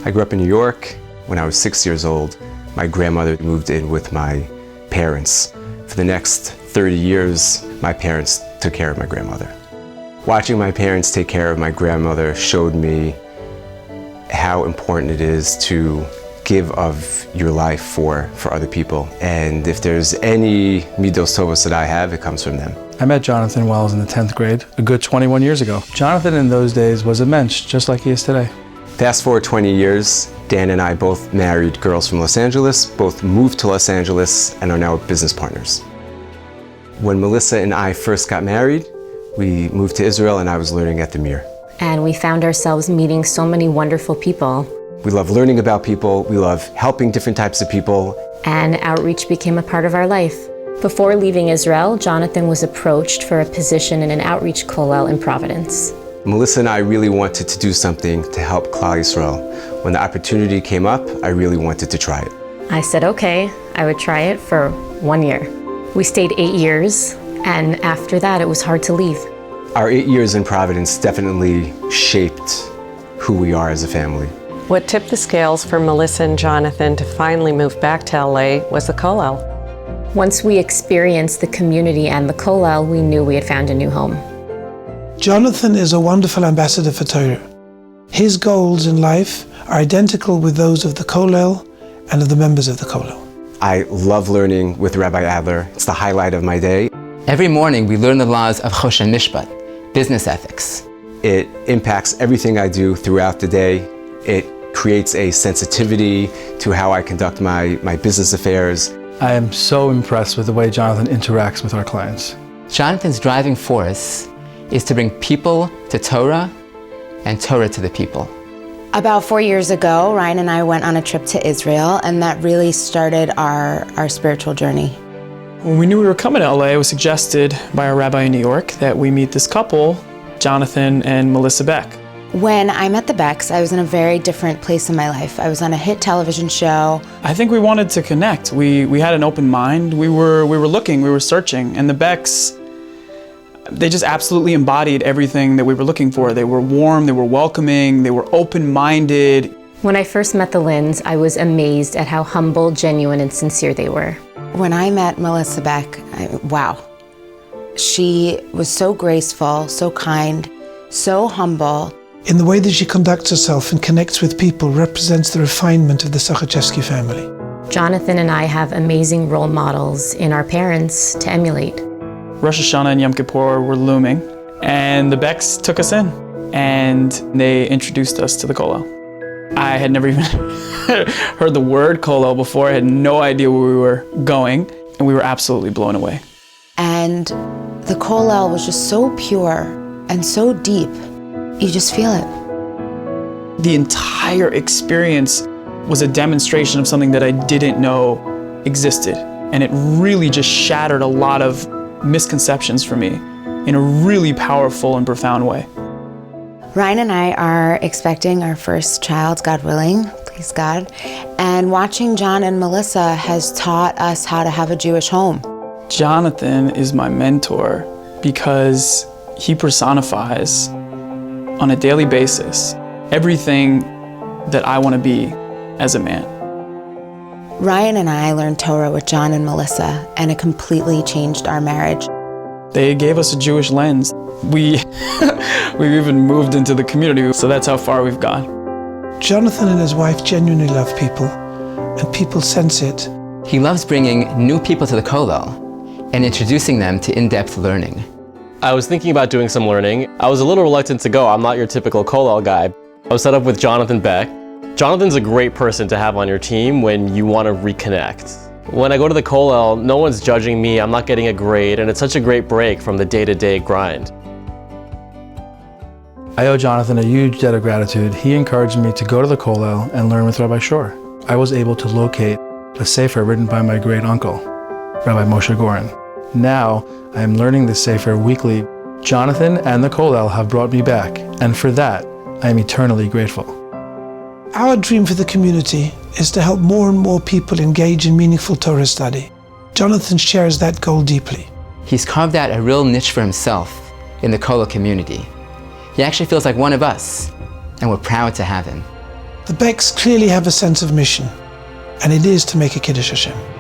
I grew up in New York. When I was 6 years old, my grandmother moved in with my parents. For the next 30 years, my parents took care of my grandmother. Watching my parents take care of my grandmother showed me how important it is to give of your life for other people. And if there's any midos tovos that I have, it comes from them. I met Jonathan while I was in the 10th grade, a good 21 years ago. Jonathan in those days was a mensch, just like he is today. Fast forward 20 years, Dan and I both married girls from Los Angeles, both moved to Los Angeles, and are now business partners. When Melissa and I first got married, we moved to Israel and I was learning at the Mir. And we found ourselves meeting so many wonderful people. We love learning about people, we love helping different types of people. And outreach became a part of our life. Before leaving Israel, Jonathan was approached for a position in an outreach kollel in Providence. Melissa and I really wanted to do something to help Klal Yisrael. When the opportunity came up, I really wanted to try it. I said, okay, I would try it for 1 year. We stayed 8 years, and after that, it was hard to leave. Our 8 years in Providence definitely shaped who we are as a family. What tipped the scales for Melissa and Jonathan to finally move back to LA was the Kollel. Once we experienced the community and the kollel, we knew we had found a new home. Jonathan is a wonderful ambassador for Torah. His goals in life are identical with those of the Kollel and of the members of the Kollel. I love learning with Rabbi Adler. It's the highlight of my day. Every morning we learn the laws of Choshen Mishpat, business ethics. It impacts everything I do throughout the day. It creates a sensitivity to how I conduct my business affairs. I am so impressed with the way Jonathan interacts with our clients. Jonathan's driving force is to bring people to Torah and Torah to the people. About 4 years ago, Ryan and I went on a trip to Israel, and that really started our spiritual journey. When we knew we were coming to LA, it was suggested by our rabbi in New York that we meet this couple, Jonathan and Melissa Beck. When I met the Becks, I was in a very different place in my life. I was on a hit television show. I think we wanted to connect. We had an open mind. We were looking, we were searching, and the Becks, they just absolutely embodied everything that we were looking for. They were warm, they were welcoming, they were open-minded. When I first met the Lins, I was amazed at how humble, genuine, and sincere they were. When I met Melissa Beck, wow. She was so graceful, so kind, so humble. In the way that she conducts herself and connects with people represents the refinement of the Sochachevsky family. Jonathan and I have amazing role models in our parents to emulate. Rosh Hashanah and Yom Kippur were looming, and the Becks took us in, and they introduced us to the kollel. I had never even heard the word kollel before. I had no idea where we were going, and we were absolutely blown away. And the kollel was just so pure and so deep. You just feel it. The entire experience was a demonstration of something that I didn't know existed, and it really just shattered a lot of misconceptions for me in a really powerful and profound way. Ryan and I are expecting our first child, God willing, please God, and watching John and Melissa has taught us how to have a Jewish home. Jonathan is my mentor because he personifies on a daily basis everything that I want to be as a man. Ryan and I learned Torah with John and Melissa, and it completely changed our marriage. They gave us a Jewish lens. We've even moved into the community, so that's how far we've gone. Jonathan and his wife genuinely love people, and people sense it. He loves bringing new people to the kollel and introducing them to in-depth learning. I was thinking about doing some learning. I was a little reluctant to go. I'm not your typical kollel guy. I was set up with Jonathan Beck. Jonathan's a great person to have on your team when you want to reconnect. When I go to the kollel, no one's judging me, I'm not getting a grade, and it's such a great break from the day-to-day grind. I owe Jonathan a huge debt of gratitude. He encouraged me to go to the kollel and learn with Rabbi Shor. I was able to locate a sefer written by my great uncle, Rabbi Moshe Goren. Now, I am learning this sefer weekly. Jonathan and the kollel have brought me back, and for that, I am eternally grateful. Our dream for the community is to help more and more people engage in meaningful Torah study. Jonathan shares that goal deeply. He's carved out a real niche for himself in the kollel community. He actually feels like one of us, and we're proud to have him. The Becks clearly have a sense of mission, and it is to make a Kiddush Hashem.